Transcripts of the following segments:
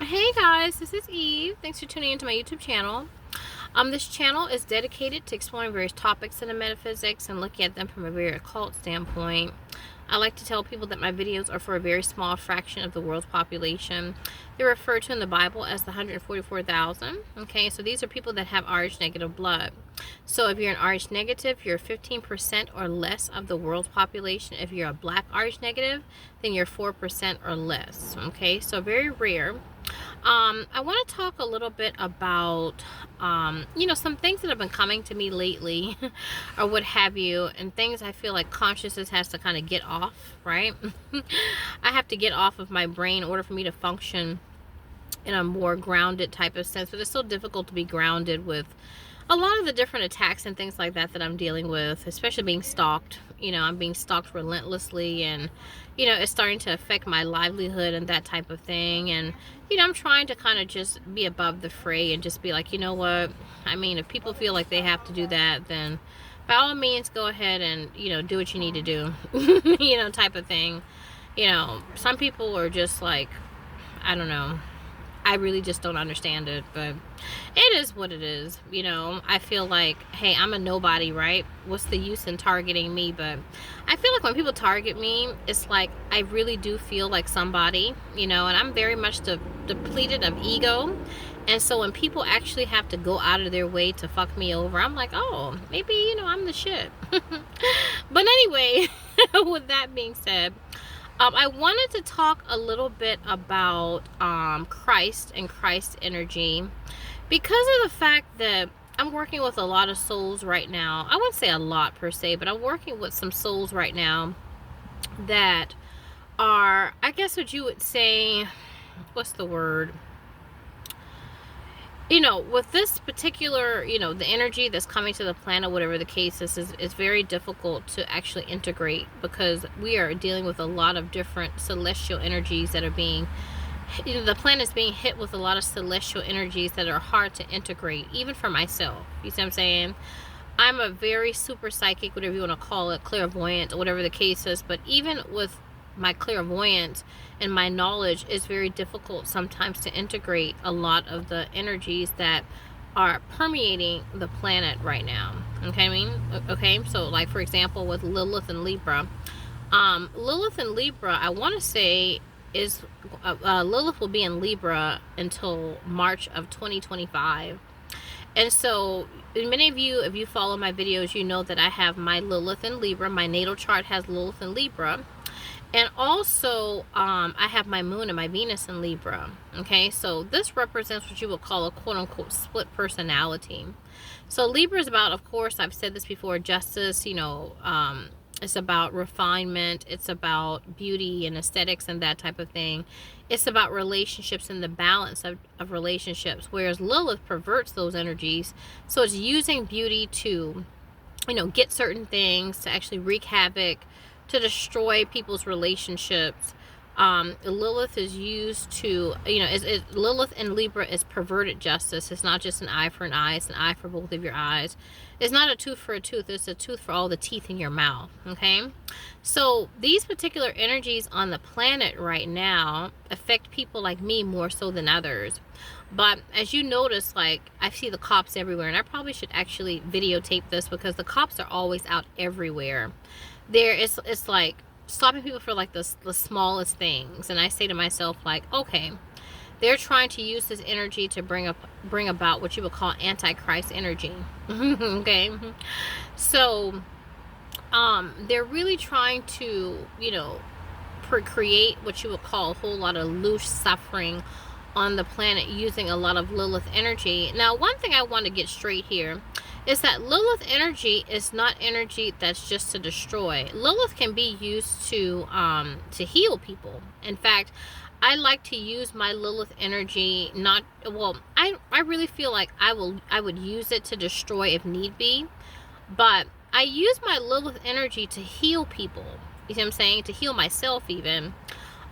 Hey guys, this is Eve. Thanks for tuning into my YouTube channel. This channel is dedicated to exploring various topics in the metaphysics and looking at them from a very occult standpoint. I like to tell people that my videos are for a very small fraction of the world's population. They're referred to in the Bible as the 144,000. Okay, so these are people that have Rh negative blood. So if you're an Rh negative, you're 15% or less of the world's population. If you're a black Rh negative, then you're 4% or less. Okay, so very rare. I want to talk a little bit about, some things that have been coming to me lately or what have you, and things I feel like consciousness has to kind of get off, right? I have to get off of my brain in order for me to function in a more grounded type of sense, but it's so difficult to be grounded with a lot of the different attacks and things like that I'm dealing with, especially being stalked. I'm being stalked relentlessly, and it's starting to affect my livelihood and that type of thing. And I'm trying to kind of just be above the fray and just be like, you know what, I mean, if people feel like they have to do that, then by all means go ahead and do what you need to do. Type of thing. Some people are just like, I don't know, I really just don't understand it, but it is what it is. I feel like, hey, I'm a nobody, right? What's the use in targeting me? But I feel like when people target me, it's like I really do feel like somebody, and I'm very much depleted of ego. And so when people actually have to go out of their way to fuck me over, I'm like, oh, maybe, I'm the shit. But anyway, with that being said, I wanted to talk a little bit about Christ and Christ energy, because of the fact that I'm working with a lot of souls right now. I wouldn't say a lot per se, but I'm working with some souls right now that are, I guess what you would say, what's the word? With this particular, the energy that's coming to the planet, whatever the case is very difficult to actually integrate, because we are dealing with a lot of different celestial energies that are being, the planet is being hit with a lot of celestial energies that are hard to integrate, even for myself. You see what I'm saying? I'm a very super psychic, whatever you want to call it, clairvoyant, or whatever the case is, but even with my clairvoyance and my knowledge, is very difficult sometimes to integrate a lot of the energies that are permeating the planet right now. Okay, so like for example with Lilith and Libra, I want to say is Lilith will be in Libra until March of 2025. And so many of you, if you follow my videos, you know that I have my Lilith in Libra. My natal chart has Lilith in Libra. And also, I have my moon and my Venus in Libra. Okay, so this represents what you would call a quote-unquote split personality. So Libra is about, of course, I've said this before, justice. It's about refinement. It's about beauty and aesthetics and that type of thing. It's about relationships and the balance of relationships. Whereas Lilith perverts those energies. So it's using beauty to, get certain things, to actually wreak havoc, to destroy people's relationships. Lilith is used to, Lilith and Libra is perverted justice. It's not just an eye for an eye, it's an eye for both of your eyes. It's not a tooth for a tooth, it's a tooth for all the teeth in your mouth. Okay, so these particular energies on the planet right now affect people like me more so than others. But as you notice, like, I see the cops everywhere, and I probably should actually videotape this, because the cops are always out everywhere. It's like stopping people for like the smallest things. And I say to myself, like, okay, they're trying to use this energy to bring about what you would call antichrist energy. Okay, so they're really trying to create what you would call a whole lot of loose suffering on the planet using a lot of Lilith energy. Now, one thing I want to get straight here is that Lilith energy is not energy that's just to destroy. Lilith can be used to heal people. In fact, I like to use my Lilith energy, I really feel like I would use it to destroy if need be, but I use my Lilith energy to heal people. You see what I'm saying? To heal myself even.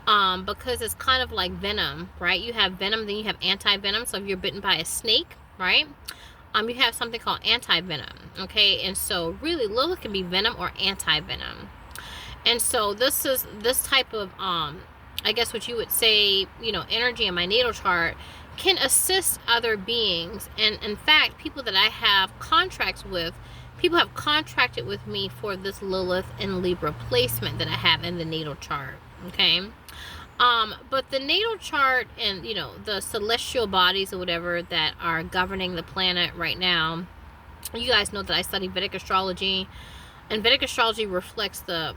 Because it's kind of like venom, right? You have venom, then you have anti-venom. So if you're bitten by a snake, right, you have something called anti-venom. Okay, and so really Lilith can be venom or anti-venom. And so this type of I guess what you would say, energy in my natal chart can assist other beings. And in fact, people that I have contracts with, people have contracted with me for this Lilith and Libra placement that I have in the natal chart. Okay. But the natal chart and, the celestial bodies or whatever that are governing the planet right now, you guys know that I study Vedic astrology, and Vedic astrology reflects the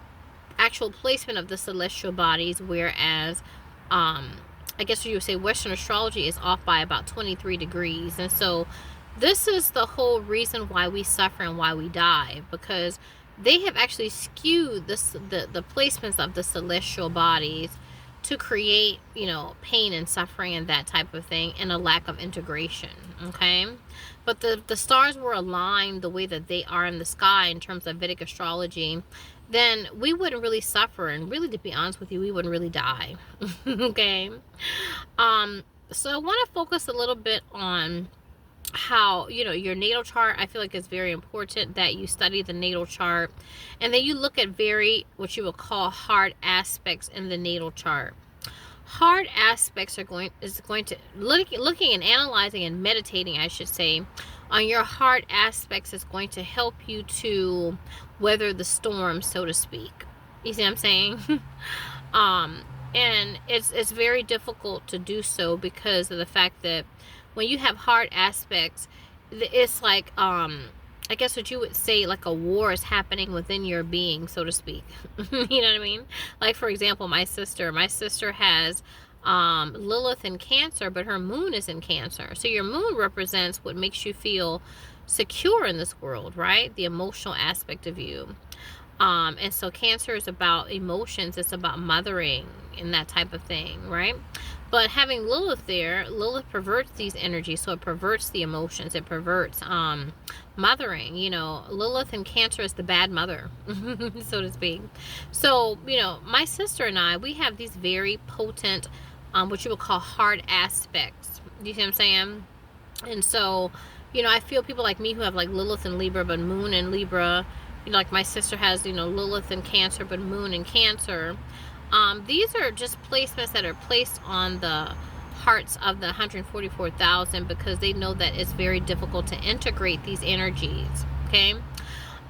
actual placement of the celestial bodies, whereas I guess you would say Western astrology is off by about 23 degrees. And so this is the whole reason why we suffer and why we die, because they have actually skewed the placements of the celestial bodies to create, pain and suffering and that type of thing, and a lack of integration. Okay. But the stars were aligned the way that they are in the sky in terms of Vedic astrology, then we wouldn't really suffer, and really, to be honest with you, we wouldn't really die. Okay. So I want to focus a little bit on how, your natal chart. I feel like it's very important that you study the natal chart, and then you look at what you would call hard aspects in the natal chart. Hard aspects are going to looking and analyzing and meditating, I should say, on your hard aspects is going to help you to weather the storm, so to speak. You see what I'm saying? And it's very difficult to do so because of the fact that when you have hard aspects, it's like I guess what you would say, like a war is happening within your being, so to speak. You know what I mean? Like, for example, my sister has Lilith in Cancer, but her moon is in Cancer. So your moon represents what makes you feel secure in this world, right? The emotional aspect of you. And so Cancer is about emotions. It's about mothering and that type of thing, right? But having Lilith there, Lilith perverts these energies. So it perverts the emotions. It perverts mothering. Lilith in Cancer is the bad mother, so to speak. So, my sister and I, we have these very potent, what you would call hard aspects. You see what I'm saying? And so, I feel people like me who have like Lilith in Libra, but moon in Libra, like my sister has, Lilith in Cancer, but moon in Cancer. These are just placements that are placed on the hearts of the 144,000 because they know that it's very difficult to integrate these energies. Okay.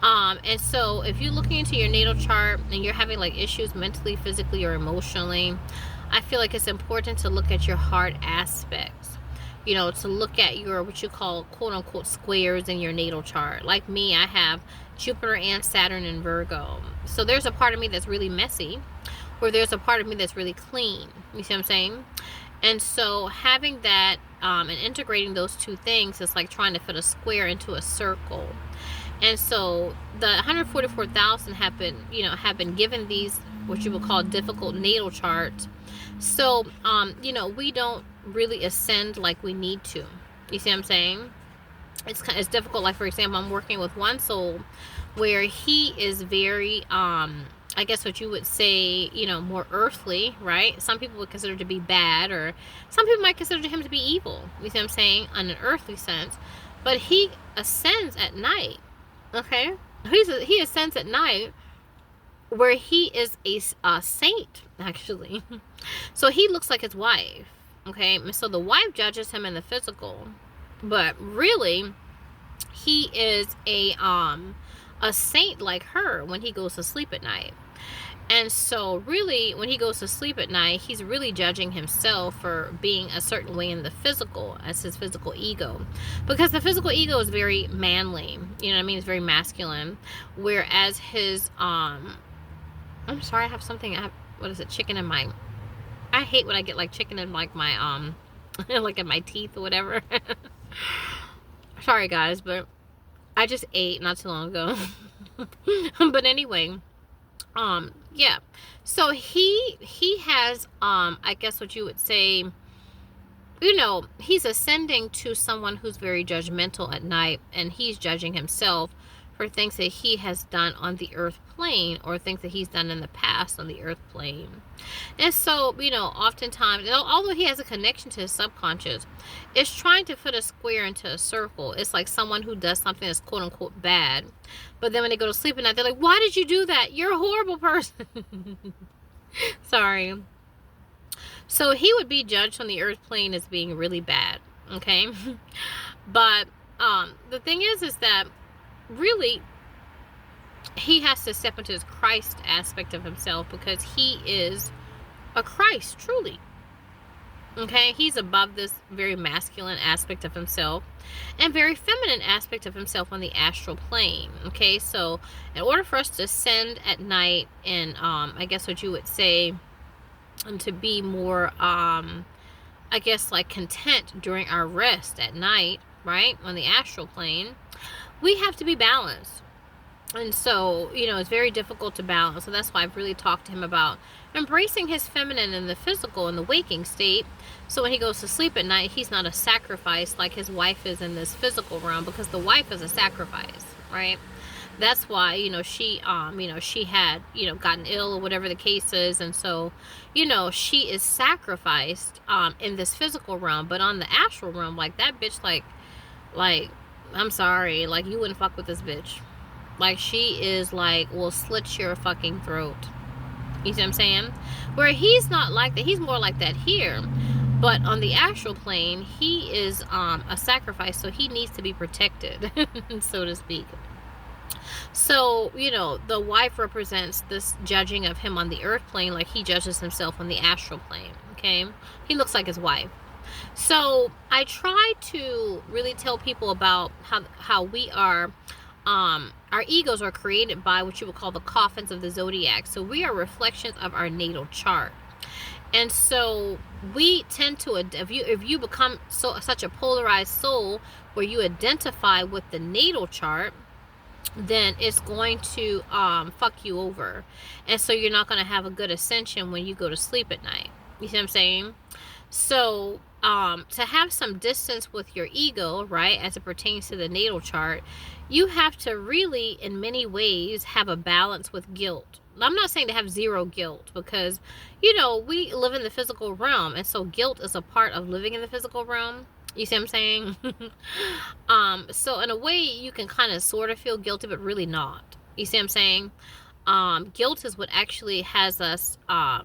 And so if you're looking into your natal chart and you're having like issues mentally, physically, or emotionally, I feel like it's important to look at your hard aspects. To look at your, what you call, quote unquote, squares in your natal chart. Like me, I have Jupiter and Saturn in Virgo. So there's a part of me that's really messy, or there's a part of me that's really clean. You see what I'm saying? And so having that and integrating those two things is like trying to fit a square into a circle. And so the 144,000 have been given these, what you would call, difficult natal charts. So, we don't really ascend like we need to. You see what I'm saying? It's difficult. Like, for example, I'm working with one soul where he is very, I guess what you would say, more earthly, right? Some people would consider to be bad, or some people might consider him to be evil. You see what I'm saying? On an earthly sense. But he ascends at night. Okay? He ascends at night, where he is a saint, actually. So he looks like his wife. Okay? So the wife judges him in the physical, but really he is a saint like her when he goes to sleep at night. And so really, when he goes to sleep at night, he's really judging himself for being a certain way in the physical, as his physical ego. Because the physical ego is very manly. You know what I mean? It's very masculine. Whereas his, I'm sorry, I have something, what is it? Chicken in my, I hate when I get like chicken in like my, like in my teeth or whatever. Sorry guys, but I just ate not too long ago. But anyway, yeah, so he has, I guess what you would say, he's ascending to someone who's very judgmental at night, and he's judging himself for things that he has done on the earth plane, or things that he's done in the past on the earth plane. And so, oftentimes, although he has a connection to his subconscious, it's trying to fit a square into a circle. It's like someone who does something that's quote unquote bad, but then when they go to sleep at night, they're like, why did you do that? You're a horrible person. Sorry. So he would be judged on the earth plane as being really bad, okay? But the thing is that really he has to step into his Christ aspect of himself, because he is a Christ, truly. Okay, he's above this very masculine aspect of himself and very feminine aspect of himself on the astral plane. Okay, so in order for us to ascend at night and I guess what you would say, and to be more I guess like content during our rest at night, right, on the astral plane, we have to be balanced. And so, you know, it's very difficult to balance. So that's why I've really talked to him about embracing his feminine in the physical, in the waking state. So when he goes to sleep at night, he's not a sacrifice like his wife is in this physical realm, because the wife is a sacrifice, right? That's why, you know, she had, you know, gotten ill or whatever the case is. And so, you know, she is sacrificed in this physical realm. But on the astral realm, like, that bitch, like, I'm sorry, like, you wouldn't fuck with this bitch. Like, she is like, will slit your fucking throat. You see what I'm saying? Where he's not like that. He's more like that here. But on the astral plane, he is a sacrifice. So he needs to be protected, so to speak. So, you know, the wife represents this judging of him on the earth plane, like he judges himself on the astral plane. Okay? He looks like his wife. So I try to really tell people about how we are, our egos are created by what you would call the coffins of the zodiac. So we are reflections of our natal chart. And so we tend to, if you become such a polarized soul where you identify with the natal chart, then it's going to fuck you over. And so you're not going to have a good ascension when you go to sleep at night. You see what I'm saying? So to have some distance with your ego, right, as it pertains to the natal chart, you have to really, in many ways, have a balance with guilt. I'm not saying to have zero guilt, because, you know, we live in the physical realm, and so guilt is a part of living in the physical realm. You see what I'm saying? So in a way, you can kind of sort of feel guilty, but really not. You see what I'm saying? Guilt is what actually has us, I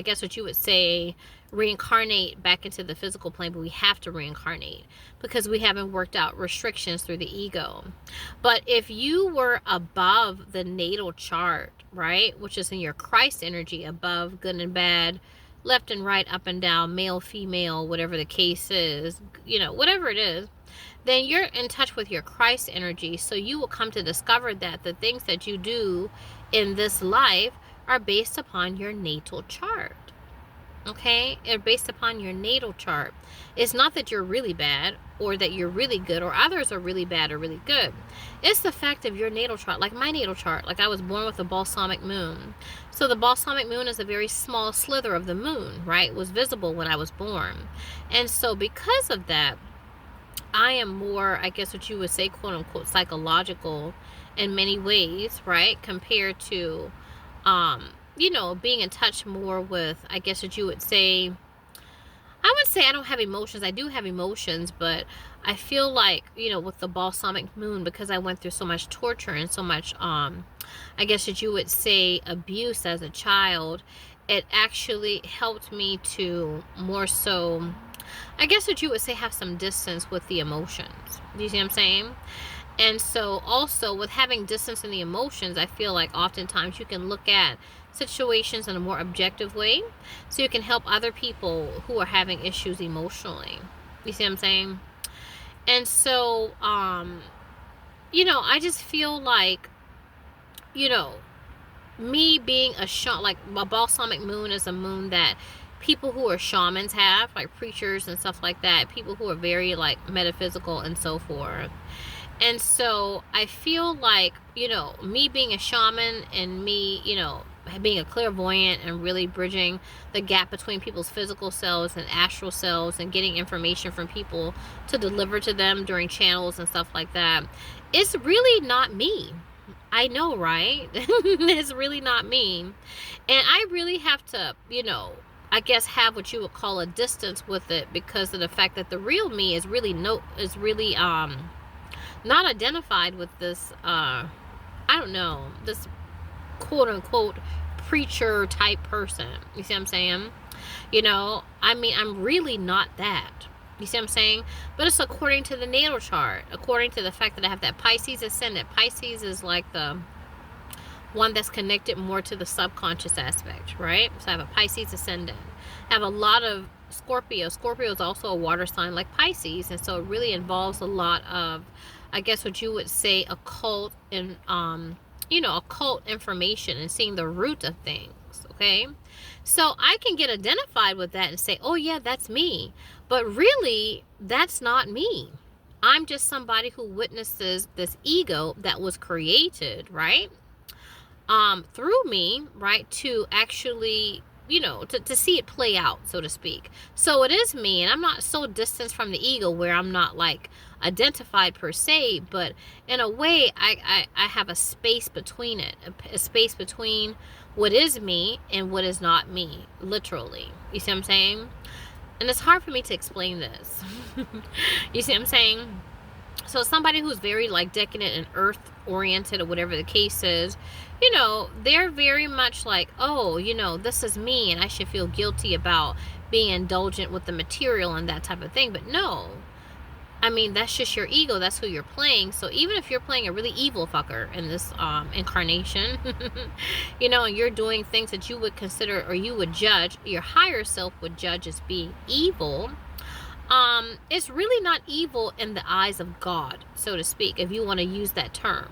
guess what you would say, reincarnate back into the physical plane. But we have to reincarnate because we haven't worked out restrictions through the ego. But if you were above the natal chart, right, which is in your Christ energy, above good and bad, left and right, up and down, male, female, whatever the case is, you know, whatever it is, then you're in touch with your Christ energy. So you will come to discover that the things that you do in this life are based upon your natal chart. Okay? They're based upon your natal chart. It's not that you're really bad or that you're really good or others are really bad or really good. It's the fact of your natal chart. Like my natal chart, like I was born with a balsamic moon. So the balsamic moon is a very small slither of the moon, right? It was visible when I was born. And so because of that, I am more, I guess what you would say, quote unquote, psychological in many ways, right? Compared to, you know, being in touch more with, I guess what you would say, I would say I don't have emotions. I do have emotions, but I feel like, you know, with the balsamic moon, because I went through so much torture and so much, I guess that you would say, abuse as a child, it actually helped me to more so, I guess what you would say, have some distance with the emotions. Do you see what I'm saying? And so also with having distance in the emotions, I feel like oftentimes you can look at situations in a more objective way, so you can help other people who are having issues emotionally. You see what I'm saying? And so, you know, I just feel like, you know, me being like a balsamic moon is a moon that people who are shamans have, like preachers and stuff like that, people who are very like metaphysical and so forth. And so I feel like, you know, me being a shaman and me, you know, being a clairvoyant and really bridging the gap between people's physical selves and astral selves and getting information from people to deliver to them during channels and stuff like that, it's really not me. I know, right? It's really not me. And I really have to, you know, I guess have what you would call a distance with it, because of the fact that the real me is really not identified with this, I don't know, this quote unquote preacher type person. You see what I'm saying? You know, I mean, I'm really not that. You see what I'm saying? But it's according to the natal chart, according to the fact that I have that Pisces ascendant. Pisces is like the one that's connected more to the subconscious aspect, right? So I have a Pisces ascendant. I have a lot of Scorpio. Scorpio is also a water sign like Pisces, and so it really involves a lot of, I guess what you would say, occult and occult information and seeing the root of things. Okay, so I can get identified with that and say, oh yeah, that's me, but really that's not me. I'm just somebody who witnesses this ego that was created, right? Through me, right, to actually, to see it play out, so to speak. So it is me, and I'm not so distanced from the ego where I'm not like identified per se, but in a way I have a space between it, a space between what is me and what is not me, literally. You see what I'm saying? And it's hard for me to explain this. You see what I'm saying? So somebody who's very like decadent and earth oriented or whatever the case is, they're very much like, oh, this is me and I should feel guilty about being indulgent with the material and that type of thing. But no, I mean, that's just your ego. That's who you're playing. So even if you're playing a really evil fucker in this incarnation, and you're doing things that you would consider or you would judge, your higher self would judge as being evil, it's really not evil in the eyes of God, so to speak, if you want to use that term.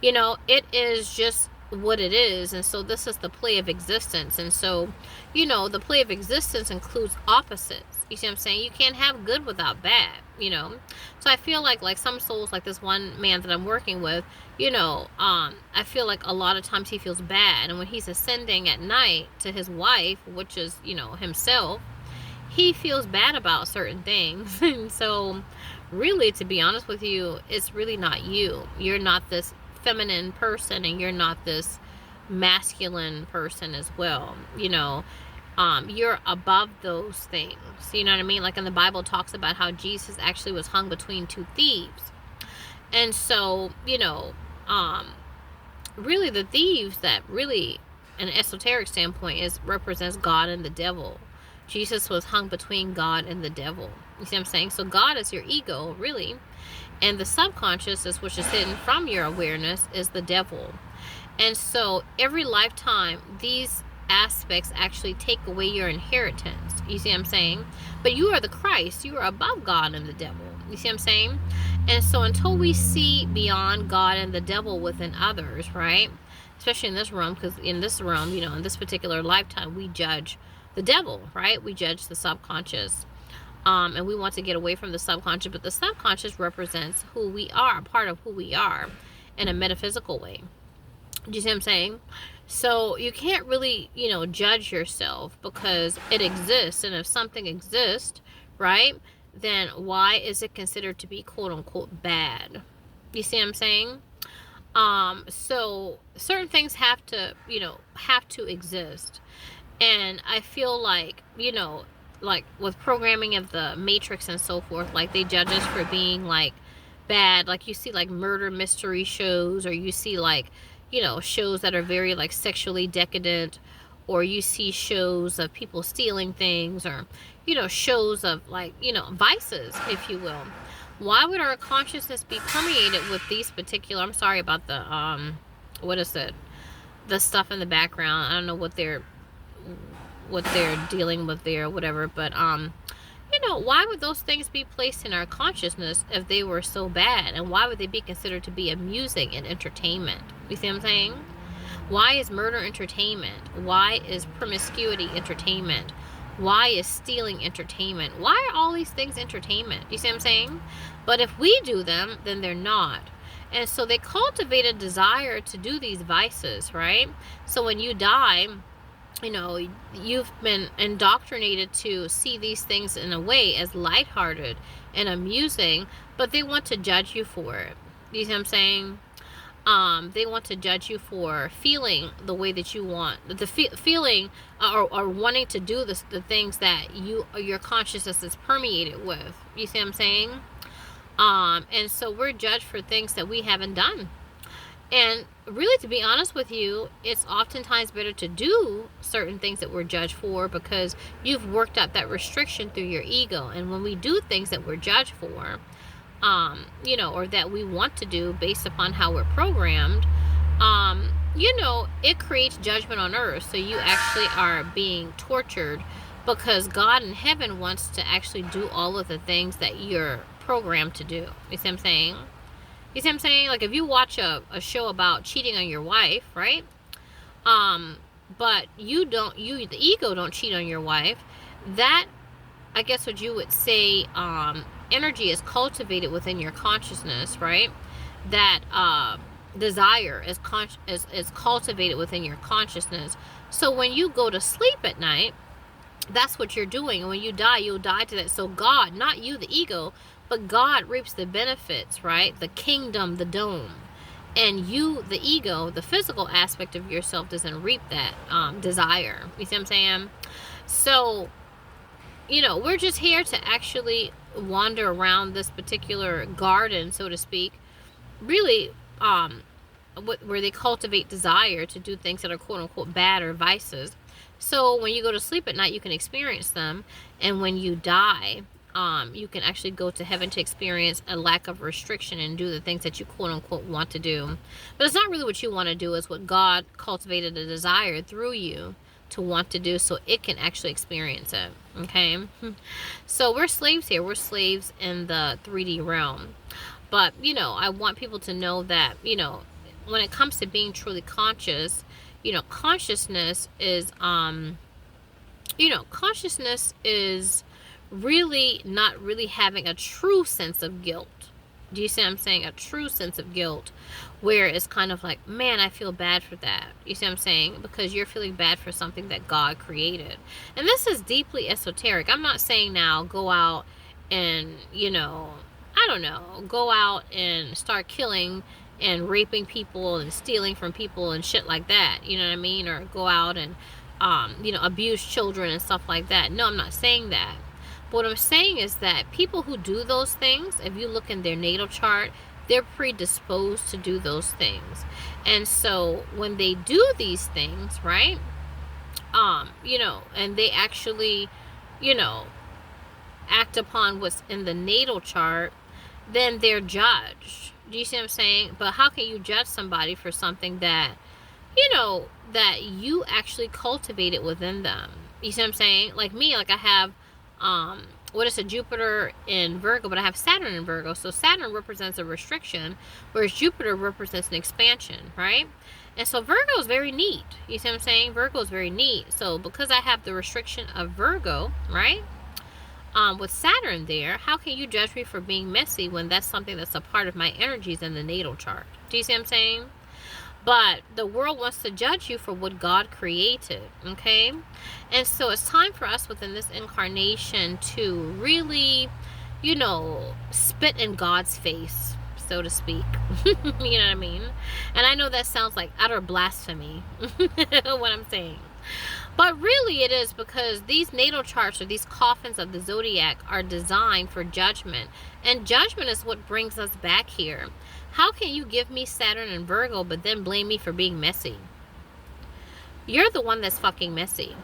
It is just what it is. And so this is the play of existence. And so, the play of existence includes opposites. You see what I'm saying? You can't have good without bad, So I feel like some souls, like this one man that I'm working with, I feel like a lot of times he feels bad. And when he's ascending at night to his wife, which is, himself, he feels bad about certain things. And so really, to be honest with you, it's really not you. You're not this feminine person, and you're not this masculine person as well. You're above those things. You know what I mean? Like in the Bible talks about how Jesus actually was hung between two thieves. And so, really the thieves that really, in an esoteric standpoint, represents God and the devil. Jesus was hung between God and the devil. You see what I'm saying? So God is your ego, really. And the subconscious, which is hidden from your awareness, is the devil. And so every lifetime, these aspects actually take away your inheritance. You see what I'm saying? But you are the Christ. You are above God and the devil. You see what I'm saying? And so until we see beyond God and the devil within others, right? Especially in this realm, because in this realm, in this particular lifetime, we judge the devil, right? We judge the subconscious. And we want to get away from the subconscious, but the subconscious represents who we are, a part of who we are in a metaphysical way. Do you see what I'm saying? So you can't really, judge yourself because it exists. And if something exists, right, then why is it considered to be quote unquote bad? You see what I'm saying? So certain things have to exist. And I feel like, like with programming of the Matrix and so forth, like they judge us for being like bad. Like you see like murder mystery shows, or you see like, shows that are very like sexually decadent, or you see shows of people stealing things, or, shows of like, vices, if you will. Why would our consciousness be permeated with these particular, I'm sorry about the, what is it? The stuff in the background. I don't know what they're dealing with there or whatever, but why would those things be placed in our consciousness if they were so bad? And why would they be considered to be amusing and entertainment? You see what I'm saying? Why is murder entertainment? Why is promiscuity entertainment? Why is stealing entertainment? Why are all these things entertainment? You see what I'm saying? But if we do them, then they're not. And so they cultivate a desire to do these vices, right? So when you die, you've been indoctrinated to see these things in a way as lighthearted and amusing, but they want to judge you for it. You see what I'm saying? They want to judge you for feeling the way that you want, the feeling or wanting to do the things that your consciousness is permeated with. You see what I'm saying? And so we're judged for things that we haven't done. And really, to be honest with you, it's oftentimes better to do certain things that we're judged for, because you've worked out that restriction through your ego. And when we do things that we're judged for, you know, or that we want to do based upon how we're programmed, you know, it creates judgment on earth. So you actually are being tortured, because God in heaven wants to actually do all of the things that you're programmed to do. You see what I'm saying? You see what I'm saying? Like, if you watch a show about cheating on your wife, right? But you don't, the ego don't cheat on your wife. That, I guess what you would say, energy is cultivated within your consciousness, right? That, desire is cultivated within your consciousness. So when you go to sleep at night, that's what you're doing. And when you die, you'll die to that. So God, not you, the ego, but God reaps the benefits, right? The kingdom, the dome. And you, the ego, the physical aspect of yourself, doesn't reap that desire. You see what I'm saying? So, you know, we're just here to actually wander around this particular garden, so to speak, really, where they cultivate desire to do things that are quote unquote bad or vices. So when you go to sleep at night, you can experience them. And when you die, you can actually go to heaven to experience a lack of restriction and do the things that you quote unquote want to do. But it's not really what you want to do. It's what God cultivated a desire through you to want to do, so it can actually experience it. Okay? So we're slaves here. We're slaves in the 3D realm. But, you know, I want people to know that, you know, when it comes to being truly conscious, you know, consciousness is, consciousness is really not really having a true sense of guilt. Do you see what I'm saying? A true sense of guilt, where it's kind of like, man, I feel bad for that. You see what I'm saying? Because you're feeling bad for something that God created. And this is deeply esoteric. I'm not saying now go out and, you know, I don't know, go out and start killing and raping people and stealing from people and shit like that. You know what I mean? Or go out and, you know, abuse children and stuff like that. No, I'm not saying that. What I'm saying is that people who do those things, if you look in their natal chart, they're predisposed to do those things. And so when they do these things, right, you know, and they actually, you know, act upon what's in the natal chart, then they're judged. Do you see what I'm saying? But how can you judge somebody for something that, you know, that you actually cultivated within them? You see what I'm saying? Like me, like I have, what is a Jupiter in Virgo, but I have Saturn in Virgo. So Saturn represents a restriction, whereas Jupiter represents an expansion, right? And so Virgo is very neat. You see what I'm saying? Virgo is very neat. So because I have the restriction of Virgo, right? With Saturn there, how can you judge me for being messy when that's something that's a part of my energies in the natal chart? Do you see what I'm saying? But the world wants to judge you for what God created, okay? And so it's time for us within this incarnation to really, you know, spit in God's face, so to speak. You know what I mean? And I know that sounds like utter blasphemy, what I'm saying. But really it is, because these natal charts, or these coffins of the zodiac, are designed for judgment. And judgment is what brings us back here. How can you give me Saturn and Virgo but then blame me for being messy? You're the one that's fucking messy.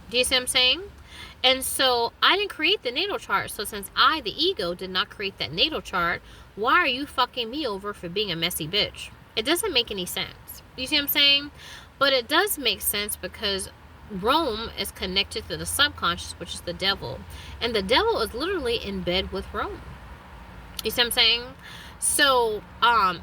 Do you see what I'm saying? And so I didn't create the natal chart. So since I, the ego, did not create that natal chart, why are you fucking me over for being a messy bitch? It doesn't make any sense. You see what I'm saying? But it does make sense, because Rome is connected to the subconscious, which is the devil. And the devil is literally in bed with Rome. You see what I'm saying? So,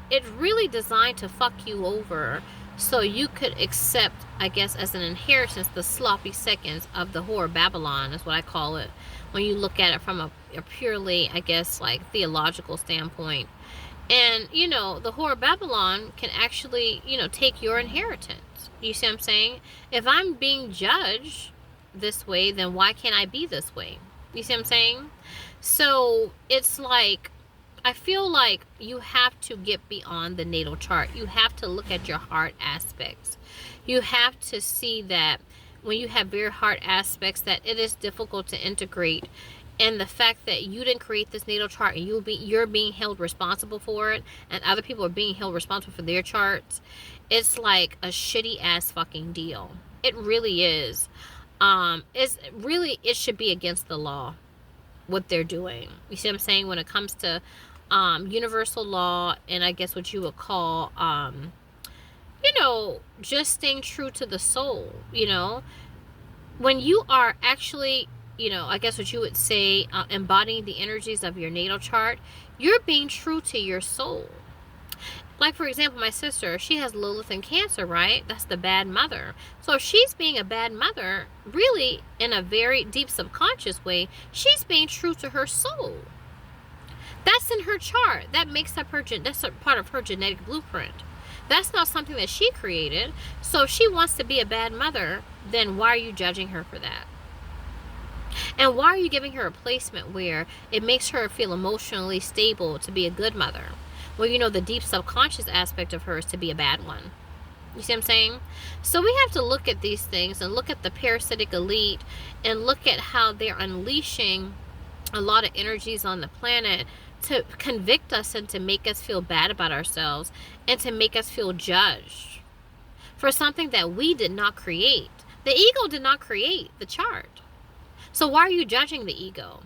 it's really designed to fuck you over so you could accept, I guess, as an inheritance, the sloppy seconds of the whore Babylon, is what I call it, when you look at it from a purely, I guess, like, theological standpoint. And, you know, the whore Babylon can actually, you know, take your inheritance. You see what I'm saying? If I'm being judged this way, then why can't I be this way? You see what I'm saying? So, it's like, I feel like you have to get beyond the natal chart. You have to look at your heart aspects. You have to see that when you have very heart aspects, that it is difficult to integrate And the fact that you didn't create this natal chart and you're being held responsible for it, and other people are being held responsible for their charts, it's like a shitty ass fucking deal. It really is. It should be against the law what they're doing. You see what I'm saying? When it comes to universal law, and I guess what you would call just staying true to the soul. When you are actually, I guess what you would say, embodying the energies of your natal chart, you're being true to your soul. Like, for example, my sister, she has Lilith in Cancer, right? That's the bad mother. So if she's being a bad mother, really, in a very deep subconscious way, she's being true to her soul. That's in her chart. That makes up that's a part of her genetic blueprint. That's not something that she created. So if she wants to be a bad mother, then why are you judging her for that? And why are you giving her a placement where it makes her feel emotionally stable to be a good mother? Well, the deep subconscious aspect of her is to be a bad one. You see what I'm saying? So we have to look at these things and look at the parasitic elite and look at how they're unleashing a lot of energies on the planet to convict us and to make us feel bad about ourselves and to make us feel judged for something that we did not create. The ego did not create the chart. So why are you judging the ego?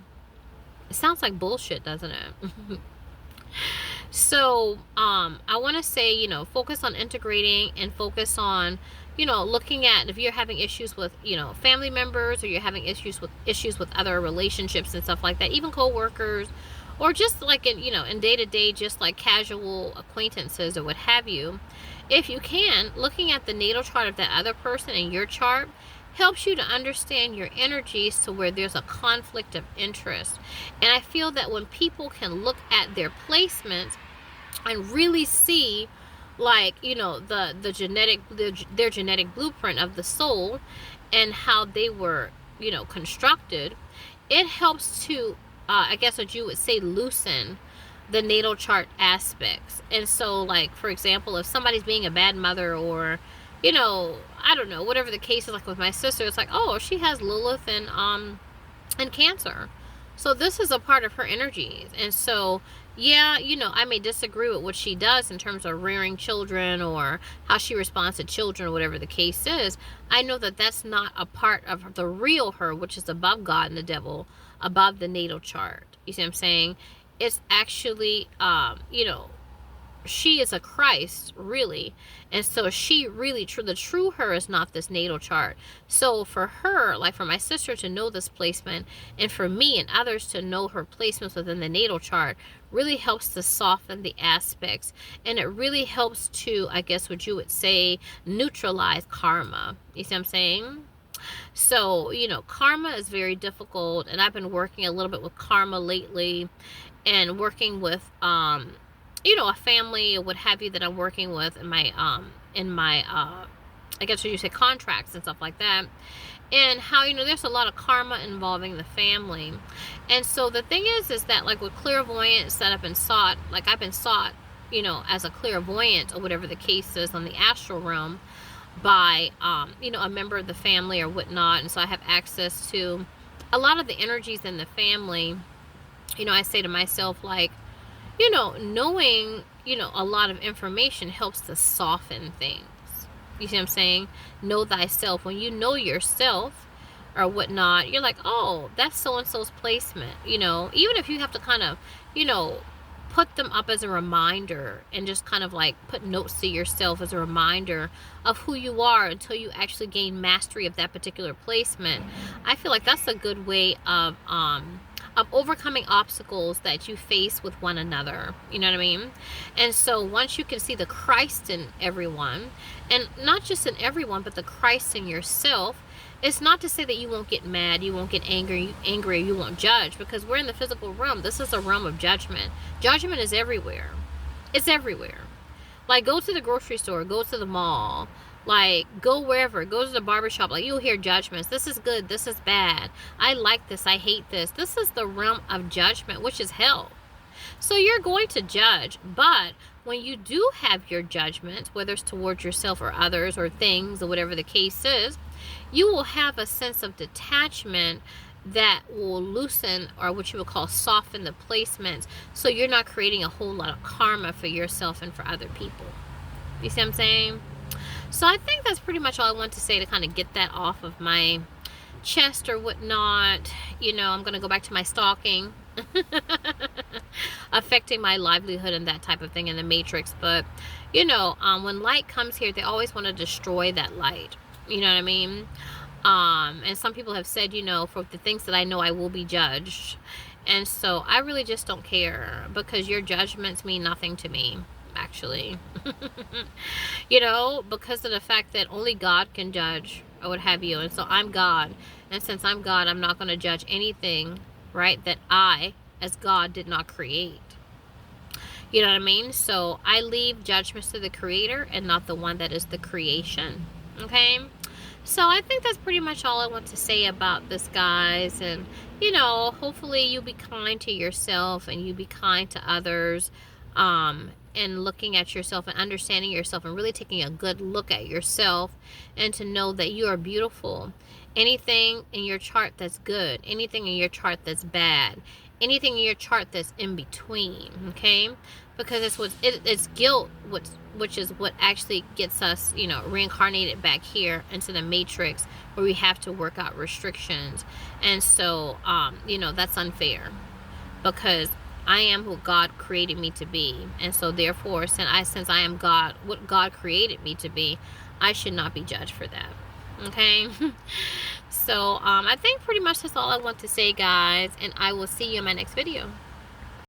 It sounds like bullshit, doesn't it? So I want to say, focus on integrating and focus on, looking at if you're having issues with, family members, or you're having issues with other relationships and stuff like that, even co-workers, or just like in day-to-day, just like casual acquaintances or what have you. If you can, looking at the natal chart of that other person in your chart helps you to understand your energies to where there's a conflict of interest. And I feel that when people can look at their placements and really see, like, the genetic their genetic blueprint of the soul and how they were, constructed, it helps to I guess what you would say, loosen the natal chart aspects. And so, like, for example, if somebody's being a bad mother, or I don't know, whatever the case is, like with my sister, it's like, oh, she has Lilith and Cancer. So this is a part of her energies. And so, yeah, I may disagree with what she does in terms of rearing children or how she responds to children, or whatever the case is. I know that that's not a part of the real her, which is above God and the devil, above the natal chart. You see what I'm saying? It's actually, she is a Christ, really. And so she really, the true her is not this natal chart. So for her, like for my sister to know this placement, and for me and others to know her placements within the natal chart, really helps to soften the aspects. And it really helps to, I guess what you would say, neutralize karma. You see what I'm saying? So, karma is very difficult. And I've been working a little bit with karma lately, and working with, a family or what have you that I'm working with in my I guess what you say, contracts and stuff like that. And how, there's a lot of karma involving the family. And so the thing is that, like with clairvoyance that I've been sought, like I've been sought, as a clairvoyant or whatever the case is on the astral realm by, a member of the family or whatnot. And so I have access to a lot of the energies in the family. I say to myself, like, knowing, a lot of information helps to soften things. You see what I'm saying? Know thyself. When you know yourself or whatnot, you're like, oh, that's so-and-so's placement. Even if you have to kind of, put them up as a reminder, and just kind of like put notes to yourself as a reminder of who you are until you actually gain mastery of that particular placement. I feel like that's a good way of overcoming obstacles that you face with one another. You know what I mean? And so once you can see the Christ in everyone, and not just in everyone, but the Christ in yourself, it's not to say that you won't get mad, you won't get angry, you won't judge, because we're in the physical realm. This is a realm of judgment. Judgment is everywhere. It's everywhere. Like, go to the grocery store, go to the mall, like, go wherever, go to the barbershop, like, you'll hear judgments. This is good, this is bad, I like this, I hate this. This is the realm of judgment, which is hell. So you're going to judge, but when you do have your judgment, whether it's towards yourself or others or things or whatever the case is, you will have a sense of detachment that will loosen, or what you would call soften, the placements, so you're not creating a whole lot of karma for yourself and for other people. You see what I'm saying? So I think that's pretty much all I want to say to kind of get that off of my chest or whatnot. You know, I'm going to go back to my stalking. Affecting my livelihood and that type of thing in the Matrix. But, you know, when light comes here, they always want to destroy that light. You know what I mean? And some people have said, you know, for the things that I know, I will be judged. And so I really just don't care, because your judgments mean nothing to me, actually. You know, because of the fact that only God can judge, or what have you. And so I'm God. And since I'm God, I'm not going to judge anything, right, that I, as God, did not create. You know what I mean? So I leave judgments to the Creator and not the one that is the creation. Okay? So I think that's pretty much all I want to say about this, guys. And, you know, hopefully you be kind to yourself and you be kind to others. And looking at yourself and understanding yourself and really taking a good look at yourself, and to know that you are beautiful. Anything in your chart that's good, anything in your chart that's bad, anything in your chart that's in between, okay? Because it's guilt, which is what actually gets us, you know, reincarnated back here into the Matrix, where we have to work out restrictions. And so, you know, that's unfair, because I am who God created me to be. And so therefore, since I am God, what God created me to be, I should not be judged for that. Okay? So I think pretty much that's all I want to say, guys, and I will see you in my next video.